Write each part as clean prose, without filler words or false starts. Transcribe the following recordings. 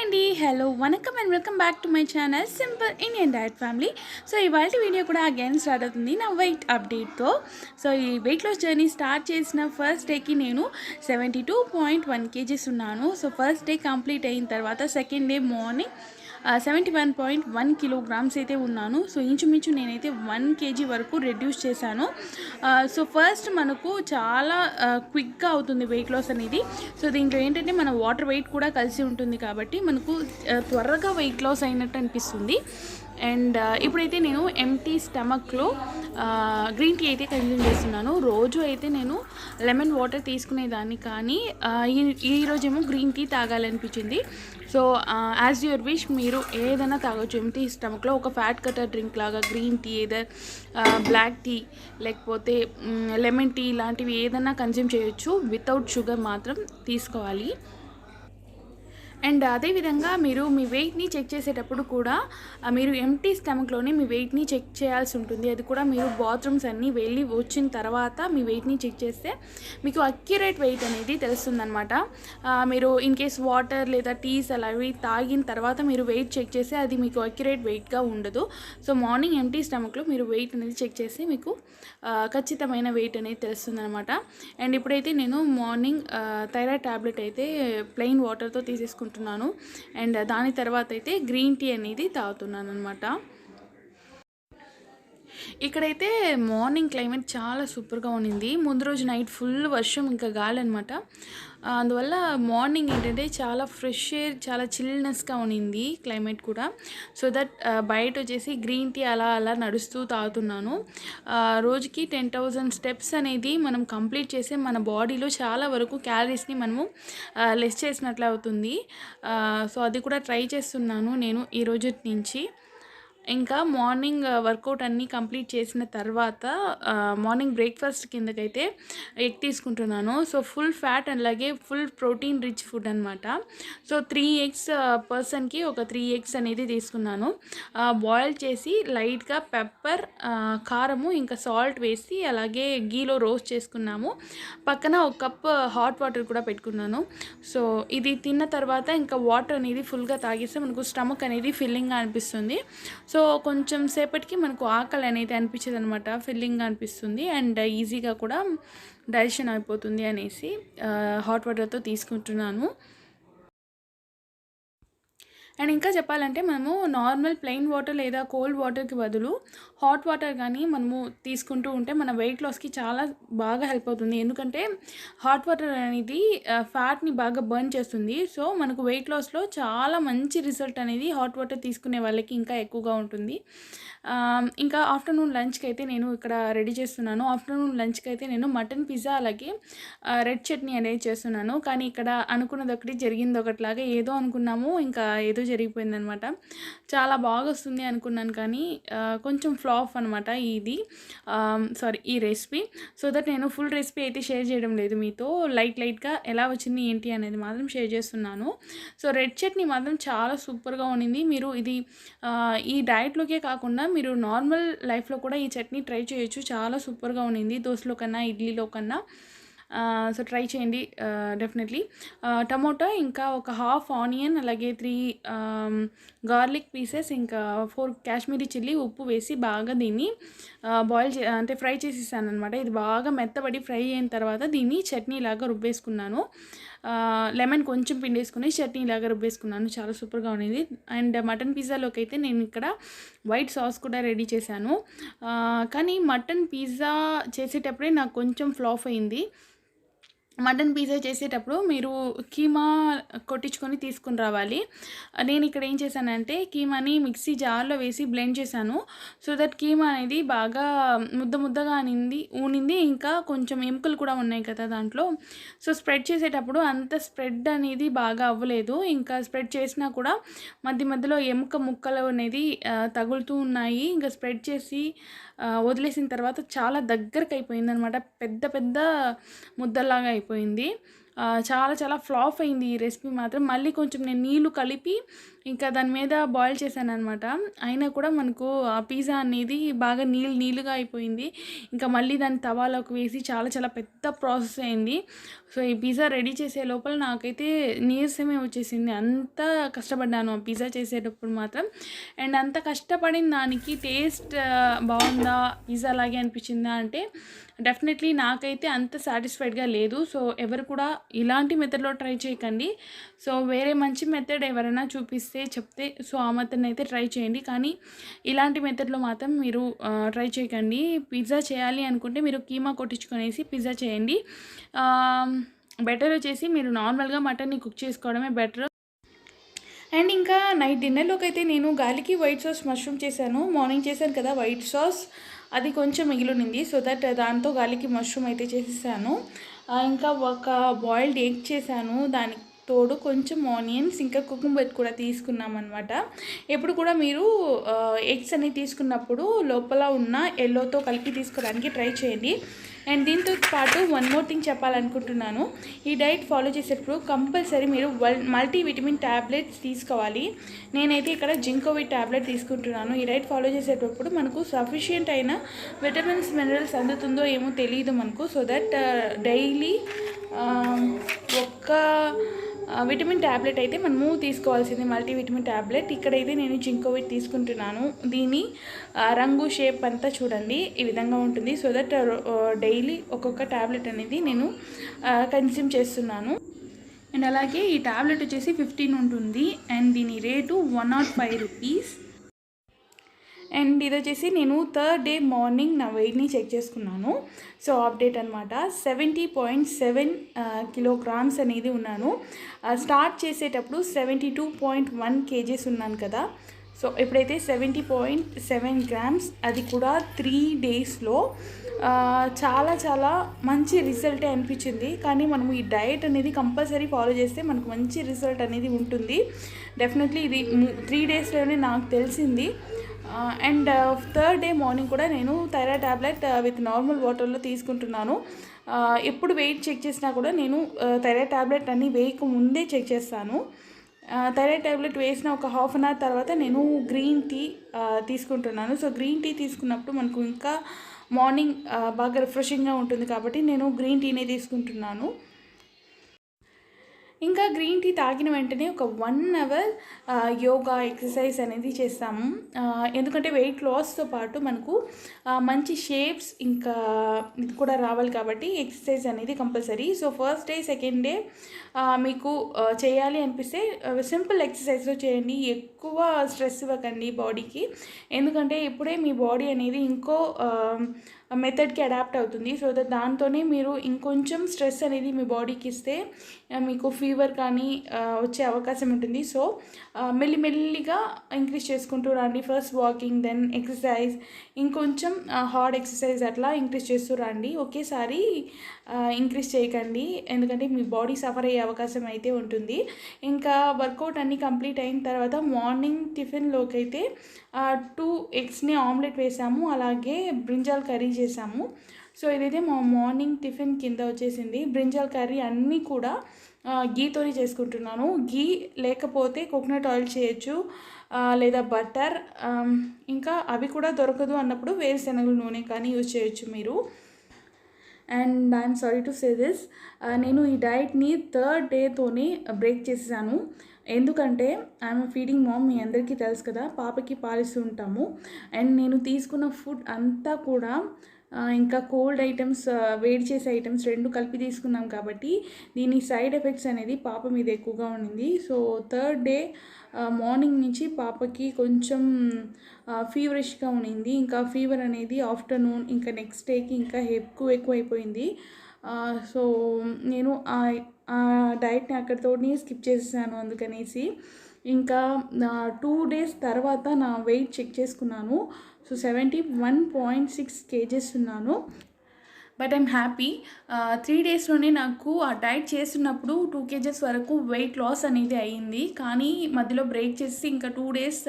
Hi అండి, hello, vanakkam and welcome back to my channel simple Indian diet family. So ఇవాళ video కూడా again start అవుతుంది నా weight అప్డేట్తో. సో ఈ వెయిట్ లాస్ జర్నీ స్టార్ట్ చేసిన ఫస్ట్ డేకి నేను 72.1 kgs ఉన్నాను. సో ఫస్ట్ డే కంప్లీట్ అయిన తర్వాత సెకండ్ డే మార్నింగ్ 71.1 కిలోగ్రామ్స్ అయితే ఉన్నాను. సో ఇంచుమించు నేనైతే 1 kg వరకు రెడ్యూస్ చేశాను. సో ఫస్ట్ మనకు చాలా క్విక్గా అవుతుంది వెయిట్ లాస్ అనేది. సో దీంట్లో ఏంటంటే మన వాటర్ వెయిట్ కూడా కలిసి ఉంటుంది కాబట్టి మనకు త్వరగా వెయిట్ లాస్ అయినట్టు అనిపిస్తుంది. అండ్ ఇప్పుడైతే నేను ఎంటీ స్టమక్లో గ్రీన్ టీ అయితే కన్జ్యూమ్ చేస్తున్నాను. రోజు అయితే నేను లెమన్ వాటర్ తీసుకునేదాన్ని, కానీ ఈరోజేమో గ్రీన్ టీ తాగాలనిపించింది. సో యాజ్ యువర్ విష్, మీరు ఏదైనా తాగొచ్చు ఎంటీ స్టమక్లో. ఒక ఫ్యాట్ కటర్ డ్రింక్ లాగా green tea, either black tea లేకపోతే లెమన్ టీ ఇలాంటివి ఏదైనా కన్జ్యూమ్ చేయొచ్చు. వితౌట్ షుగర్ మాత్రం తీసుకోవాలి. అండ్ అదేవిధంగా మీరు మీ వెయిట్ని చెక్ చేసేటప్పుడు కూడా మీరు ఎంటీ స్టమక్లోనే మీ వెయిట్ని చెక్ చేయాల్సి ఉంటుంది. అది కూడా మీరు బాత్రూమ్స్ అన్నీ వెళ్ళి వచ్చిన తర్వాత మీ వెయిట్ని చెక్ చేస్తే మీకు అక్యురేట్ వెయిట్ అనేది తెలుస్తుందన్నమాట. మీరు ఇన్ కేస్ వాటర్ లేదా టీస్ అలావి తాగిన తర్వాత మీరు వెయిట్ చెక్ చేస్తే అది మీకు అక్యురేట్ వెయిట్గా ఉండదు. సో మార్నింగ్ ఎంటీ స్టమక్లో మీరు వెయిట్ అనేది చెక్ చేసి మీకు ఖచ్చితమైన వెయిట్ అనేది తెలుస్తుందన్నమాట. అండ్ ఇప్పుడైతే నేను మార్నింగ్ థైరాయిడ్ ట్యాబ్లెట్ అయితే ప్లెయిన్ వాటర్తో తీసేసుకుంటున్నాను. అండ్ దాని తర్వాత అయితే గ్రీన్ టీ అనేది తాగుతున్నాను అనమాట. ఇక్కడైతే మార్నింగ్ క్లైమేట్ చాలా సూపర్గా ఉన్నింది. ముందు రోజు నైట్ ఫుల్ వర్షం, ఇంకా గాలి అనమాట. అందువల్ల మార్నింగ్ ఏంటంటే చాలా ఫ్రెష్ ఎయిర్, చాలా చిల్నెస్గా ఉన్నింది క్లైమేట్ కూడా. సో దట్ బయట వచ్చేసి గ్రీన్ టీ అలా అలా నడుస్తూ తాగుతున్నాను. రోజుకి 10,000 స్టెప్స్ అనేది మనం కంప్లీట్ చేస్తే మన బాడీలో చాలా వరకు క్యాలరీస్ని మనము లెస్ చేసినట్లు అవుతుంది. సో అది కూడా ట్రై చేస్తున్నాను నేను ఈ రోజు నుంచి. ఇంకా మార్నింగ్ వర్కౌట్ అన్నీ కంప్లీట్ చేసిన తర్వాత మార్నింగ్ బ్రేక్ఫాస్ట్ కిందకైతే ఎగ్ తీసుకుంటున్నాను. సో ఫుల్ ఫ్యాట్ అలాగే ఫుల్ ప్రోటీన్ రిచ్ ఫుడ్ అనమాట. సో 3 eggs పర్సన్కి ఒక 3 eggs అనేది తీసుకున్నాను. బాయిల్ చేసి లైట్గా పెప్పర్, కారము ఇంకా సాల్ట్ వేసి అలాగే గీలో రోస్ట్ చేసుకున్నాము. పక్కన ఒక కప్ హాట్ వాటర్ కూడా పెట్టుకున్నాను. సో ఇది తిన్న తర్వాత ఇంకా వాటర్ అనేది ఫుల్గా తాగిస్తే మనకు స్టమక్ అనేది ఫిల్లింగ్గా అనిపిస్తుంది. సో కొంచెం సేపటికి మనకు ఆకలి అనేది అనిపించదు అనమాట, ఫిల్లింగ్గా అనిపిస్తుంది. అండ్ ఈజీగా కూడా డైజెషన్ అయిపోతుంది అనేసి హాట్ వాటర్తో తీసుకుంటున్నాను. అండ్ ఇంకా చెప్పాలంటే మనము నార్మల్ ప్లెయిన్ వాటర్ లేదా కోల్డ్ వాటర్కి బదులు హాట్ వాటర్ కానీ మనము తీసుకుంటూ ఉంటే మన వెయిట్ లాస్కి చాలా బాగా హెల్ప్ అవుతుంది. ఎందుకంటే హాట్ వాటర్ అనేది ఫ్యాట్ని బాగా బర్న్ చేస్తుంది. సో మనకు వెయిట్ లాస్లో చాలా మంచి రిజల్ట్ అనేది హాట్ వాటర్ తీసుకునే వాళ్ళకి ఇంకా ఎక్కువగా ఉంటుంది. ఇంకా ఆఫ్టర్నూన్ లంచ్కి అయితే నేను ఇక్కడ రెడీ చేస్తున్నాను. ఆఫ్టర్నూన్ లంచ్కి అయితే నేను మటన్ పిజ్జా అలాగే రెడ్ చట్నీ అనేది చేస్తున్నాను. కానీ ఇక్కడ అనుకున్నది ఒకటి, జరిగింది ఒకటిలాగా. ఏదో అనుకున్నాము, ఇంకా ఏదో జరిగిపోయిందనమాట. చాలా బాగా వస్తుంది అనుకున్నాను, కానీ కొంచెం ఫ్లాప్ అనమాట ఈ రెసిపీ. సో దట్ నేను ఫుల్ రెసిపీ అయితే షేర్ చేయడం లేదు మీతో. లైట్గా ఎలా వచ్చింది ఏంటి అనేది మాత్రం షేర్ చేస్తున్నాను. సో రెడ్ చట్నీ మాత్రం చాలా సూపర్గా ఉన్నింది. మీరు ఇది ఈ డైట్లోకే కాకుండా మీరు నార్మల్ లైఫ్లో కూడా ఈ చట్నీ ట్రై చేయొచ్చు. చాలా సూపర్గా ఉన్నింది, దోశలో కన్నా ఇడ్లీలో కన్నా. సో ట్రై చేయండి డెఫినెట్లీ. టమోటా, ఇంకా ఒక హాఫ్ ఆనియన్, అలాగే 3 గార్లిక్ పీసెస్, ఇంకా 4 కాశ్మీరీ చిల్లీ, ఉప్పు వేసి బాగా దీన్ని అంటే ఫ్రై చేసేసాను అనమాట. ఇది బాగా మెత్తబడి ఫ్రై అయిన తర్వాత దీన్ని చట్నీ లాగా రుబ్బేసుకున్నాను. లెమన్ కొంచెం పిండేసుకుని చట్నీ లాగా రుబ్బేసుకున్నాను. చాలా సూపర్గా ఉండేది. అండ్ మటన్ పిజ్జాలోకి అయితే నేను ఇక్కడ వైట్ సాస్ కూడా రెడీ చేశాను. కానీ మటన్ పిజ్జా చేసేటప్పుడే నాకు కొంచెం ఫ్లాప్ అయింది. మటన్ పిజ్జా చేసేటప్పుడు మీరు కీమా కొట్టించుకొని తీసుకుని రావాలి. నేను ఇక్కడ ఏం చేశానంటే కీమాని మిక్సీ జార్లో వేసి బ్లెండ్ చేశాను. సో దట్ కీమా అనేది బాగా ముద్దగా ఊనింది. ఇంకా కొంచెం ఎముకలు కూడా ఉన్నాయి కదా దాంట్లో. సో స్ప్రెడ్ చేసేటప్పుడు అంత స్ప్రెడ్ అనేది బాగా అవ్వలేదు. ఇంకా స్ప్రెడ్ చేసినా కూడా మధ్యలో ఎముక ముక్కలు అనేది తగులుతూ ఉన్నాయి. ఇంకా స్ప్రెడ్ చేసి వదిలేసిన తర్వాత చాలా దగ్గరకు అయిపోయింది అనమాట. పెద్ద ముద్దలాగా అయిపోయింది. చాలా చాలా ఫ్లాప్ అయింది ఈ రెసిపీ మాత్రం. మళ్ళీ కొంచెం నేను నీళ్ళు కలిపి ఇంకా దాని మీద బాయిల్ చేశాననమాట. అయినా కూడా మనకు ఆ పిజ్జా అనేది బాగా నీళ్ళుగా అయిపోయింది. ఇంకా మళ్ళీ దాన్ని తవాలోకి వేసి చాలా చాలా పెద్ద ప్రాసెస్ అయింది. సో ఈ పిజ్జా రెడీ చేసే లోపల నాకైతే నీరసమే వచ్చేసింది. అంత కష్టపడ్డాను ఆ పిజ్జా చేసేటప్పుడు మాత్రం. అండ్ అంత కష్టపడిన దానికి టేస్ట్ బాగుందా, పిజ్జా లాగే అనిపించిందా అంటే డెఫినెట్లీ నాకైతే అంత సాటిస్ఫైడ్గా లేదు. సో ఎవరు కూడా ఇలాంటి మెథడ్లో ట్రై చేయకండి. సో వేరే మంచి మెథడ్ ఎవరైనా చూపిస్తే చెప్తే సో ఆ మెథడ్ని అయితే ట్రై చేయండి. కానీ ఇలాంటి మెథడ్లో మాత్రం మీరు ట్రై చేయకండి. పిజ్జా చేయాలి అనుకుంటే మీరు కీమా కొట్టించుకొనేసి పిజ్జా చేయండి. బెటర్ వచ్చేసి మీరు నార్మల్గా మటన్ని కుక్ చేసుకోవడమే బెటర్. అండ్ ఇంకా నైట్ డిన్నర్లోకి అయితే నేను గాలికి వైట్ సాస్ మష్రూమ్ చేశాను. మార్నింగ్ చేశాను కదా వైట్ సాస్, అది కొంచెం మిగిలింది. సో దట్ దాంతో గాలికి మష్రూమ్ అయితే చేసేసాను. ఇంకా ఒక బాయిల్డ్ ఎగ్ చేశాను. దానికి తోడు కొంచెం ఆనియన్స్ ఇంకా కుకుంబర్ కూడా తీసుకున్నాం అనమాట. ఎప్పుడు కూడా మీరు ఎగ్స్ అన్ని తీసుకున్నప్పుడు లోపల ఉన్న ఎల్లోతో కలిపి తీసుకోవడానికి ట్రై చేయండి. అండ్ దీంతో పాటు వన్ మోర్ థింగ్ చెప్పాలనుకుంటున్నాను. ఈ డైట్ ఫాలో చేసేటప్పుడు కంపల్సరీ మీరు మల్టీవిటమిన్ ట్యాబ్లెట్స్ తీసుకోవాలి. నేనైతే ఇక్కడ జింకోవిట్ ట్యాబ్లెట్ తీసుకుంటున్నాను. ఈ డైట్ ఫాలో చేసేటప్పుడు మనకు సఫిషియంట్ అయిన విటమిన్స్ మినరల్స్ అందుతుందో ఏమో తెలియదు మనకు. సో దట్ డైలీ ఒక్క విటమిన్ ట్యాబ్లెట్ అయితే మనము తీసుకోవాల్సింది, మల్టీవిటమిన్ ట్యాబ్లెట్. ఇక్కడైతే నేను జింకోవిట్ తీసుకుంటున్నాను. దీని రంగు షేప్ అంతా చూడండి ఈ విధంగా ఉంటుంది. సో దట్ డైలీ ఒక్కొక్క ట్యాబ్లెట్ అనేది నేను కన్జ్యూమ్ చేస్తున్నాను. అండ్ అలాగే ఈ ట్యాబ్లెట్ వచ్చేసి 15 ఉంటుంది. అండ్ దీని రేటు 105 రూపీస్. అండ్ ఇది వచ్చేసి నేను థర్డ్ డే మార్నింగ్ నా వెయిట్ని చెక్ చేసుకున్నాను. సో అప్డేట్ అనమాట, 70.7 కిలోగ్రామ్స్ అనేది ఉన్నాను. స్టార్ట్ చేసేటప్పుడు 72.1 kgs ఉన్నాను కదా. సో ఇప్పుడైతే 70.7 grams, అది కూడా 3 డేస్లో. చాలా చాలా మంచి రిజల్టే అనిపించింది. కానీ మనము ఈ డయట్ అనేది కంపల్సరీ ఫాలో చేస్తే మనకు మంచి రిజల్ట్ అనేది ఉంటుంది. డెఫినెట్లీ ఇది 3 డేస్లోనే నాకు తెలిసింది. అండ్ థర్డ్ డే మార్నింగ్ కూడా నేను థైరాయిడ్ ట్యాబ్లెట్ విత్ నార్మల్ వాటర్లో తీసుకుంటున్నాను. ఎప్పుడు వెయిట్ చెక్ చేసినా కూడా నేను థైరాయిడ్ ట్యాబ్లెట్ అన్నీ వేయక ముందే చెక్ చేస్తాను. థైరాయిడ్ ట్యాబ్లెట్ వేసిన ఒక హాఫ్ అన్ అవర్ తర్వాత నేను గ్రీన్ టీ తీసుకుంటున్నాను. సో గ్రీన్ టీ తీసుకున్నప్పుడు మనకు ఇంకా మార్నింగ్ బాగా రిఫ్రెషింగ్గా ఉంటుంది కాబట్టి నేను గ్రీన్ టీనే తీసుకుంటున్నాను. ఇంకా గ్రీన్ టీ తాగిన వెంటనే ఒక 1 అవర్ యోగా ఎక్సర్సైజ్ అనేది చేస్తాము. ఎందుకంటే వెయిట్ లాస్తో పాటు మనకు మంచి షేప్స్ ఇంకా ఇది కూడా రావాలి కాబట్టి ఎక్సర్సైజ్ అనేది compulsory. So first day second day మీకు చేయాలి అనిపిస్తే సింపుల్ ఎక్సర్సైజ్లో చేయండి. ఎక్కువ స్ట్రెస్ ఇవ్వకండి బాడీకి. ఎందుకంటే ఇప్పుడే మీ బాడీ అనేది ఇంకో మెథడ్కి అడాప్ట్ అవుతుంది. సో దాంతోనే మీరు ఇంకొంచెం స్ట్రెస్ అనేది మీ బాడీకి ఇస్తే మీకు ఫీవర్ కానీ వచ్చే అవకాశం ఉంటుంది. సో మెల్లిమెల్లిగా ఇంక్రీజ్ చేసుకుంటూ రండి. ఫస్ట్ వాకింగ్, దెన్ ఎక్సర్సైజ్, ఇంకొంచెం హార్డ్ ఎక్సర్సైజ్ అట్లా ఇంక్రీజ్ చేస్తూ రండి. ఒకేసారి ఇంక్రీజ్ చేయకండి, ఎందుకంటే మీ బాడీ సఫర్ అయ్యే అవకాశం అయితే ఉంటుంది. ఇంకా వర్కౌట్ అన్నీ కంప్లీట్ అయిన తర్వాత మార్నింగ్ టిఫిన్లోకి అయితే 2 ఎగ్స్ని ఆమ్లెట్ వేసాము, అలాగే బ్రింజాల్ కర్రీ చేసాము. సో ఇదైతే మా మార్నింగ్ టిఫిన్ కింద వచ్చేసింది. బ్రింజాల్ కర్రీ అన్నీ కూడా గీతోనే చేసుకుంటున్నాను. గీ లేకపోతే కోకోనట్ ఆయిల్ చేయొచ్చు, లేదా బటర్, ఇంకా అవి కూడా దొరకదు అన్నప్పుడు వేరుశనగల నూనె కానీ యూజ్ చేయొచ్చు మీరు. And I'm sorry to say this, నేను ఈ డైట్ని థర్డ్ డేతోనే బ్రేక్ చేసేసాను. ఎందుకంటే ఐఎమ్ ఫీడింగ్ మామ్, మీ అందరికీ తెలుసు కదా, పాపకి పాలిస్తూ ఉంటాము. అండ్ నేను తీసుకున్న ఫుడ్ అంతా కూడా ఇంకా కోల్డ్ ఐటమ్స్, వేడి చేసే ఐటమ్స్ రెండు కలిపి తీసుకున్నాం కాబట్టి దీని సైడ్ ఎఫెక్ట్స్ అనేది పాప మీద ఎక్కువగా ఉండింది. సో థర్డ్ డే మార్నింగ్ నుంచి పాపకి కొంచెం ఫీవరిష్గా ఉండింది. ఇంకా ఫీవర్ అనేది ఆఫ్టర్నూన్ ఇంకా నెక్స్ట్ డేకి ఇంకా ఎక్కువ అయిపోయింది. సో నేను ఆ డైట్ని అక్కడితోనే స్కిప్ చేసేసాను. అందుకనేసి ఇంకా 2 డేస్ తర్వాత నా వెయిట్ చెక్ చేసుకున్నాను. సో 71.6 kgs ఉన్నాను. But I'm happy. 3 డేస్‌లోనే నాకు ఆ డైట్ చేస్తున్నప్పుడు 2 కేజెస్ వరకు వెయిట్ లాస్ అనేది అయింది. కానీ మధ్యలో బ్రేక్ చేసేసి ఇంకా 2 డేస్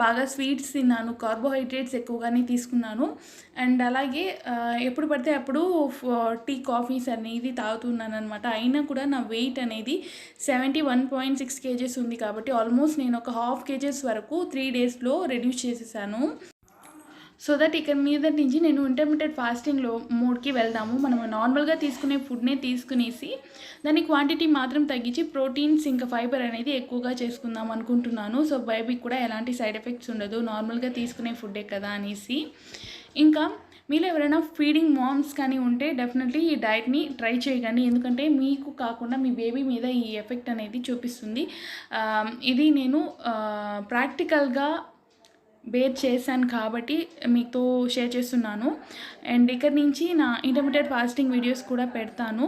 బాగా స్వీట్స్ తిన్నాను. కార్బోహైడ్రేట్స్ ఎక్కువగానే తీసుకున్నాను. అండ్ అలాగే ఎప్పుడు పడితే అప్పుడు టీ, కాఫీస్ అనేది తాగుతున్నాననమాట. అయినా కూడా నా వెయిట్ అనేది 71.6 కేజెస్ ఉంది కాబట్టి ఆల్మోస్ట్ నేను ఒక హాఫ్ కేజెస్ వరకు 3 డేస్‌లో రెడ్యూస్ చేసేసాను. సో దట్ ఇక మీదటి నుంచి నేను ఇంటర్మీడియట్ ఫాస్టింగ్లో మోడ్కి వెళ్దాము. మనం నార్మల్గా తీసుకునే ఫుడ్నే తీసుకునేసి దాని క్వాంటిటీ మాత్రం తగ్గించి ప్రోటీన్స్ ఇంకా ఫైబర్ అనేది ఎక్కువగా చేసుకుందాం అనుకుంటున్నాను. సో బేబీకి కూడా ఎలాంటి సైడ్ ఎఫెక్ట్స్ ఉండదు, నార్మల్గా తీసుకునే ఫుడ్డే కదా అనేసి. ఇంకా మీలో ఎవరైనా ఫీడింగ్ మామ్స్ కానీ ఉంటే డెఫినెట్లీ ఈ డైట్ని ట్రై చేయకండి. ఎందుకంటే మీకు కాకుండా మీ బేబీ మీద ఈ ఎఫెక్ట్ అనేది చూపిస్తుంది. ఇది నేను ప్రాక్టికల్గా బేర్ చేశాను కాబట్టి మీతో షేర్ చేస్తున్నాను. అండ్ ఇక్కడి నుంచి నా ఇంటర్మీడియట్ ఫాస్టింగ్ వీడియోస్ కూడా పెడతాను.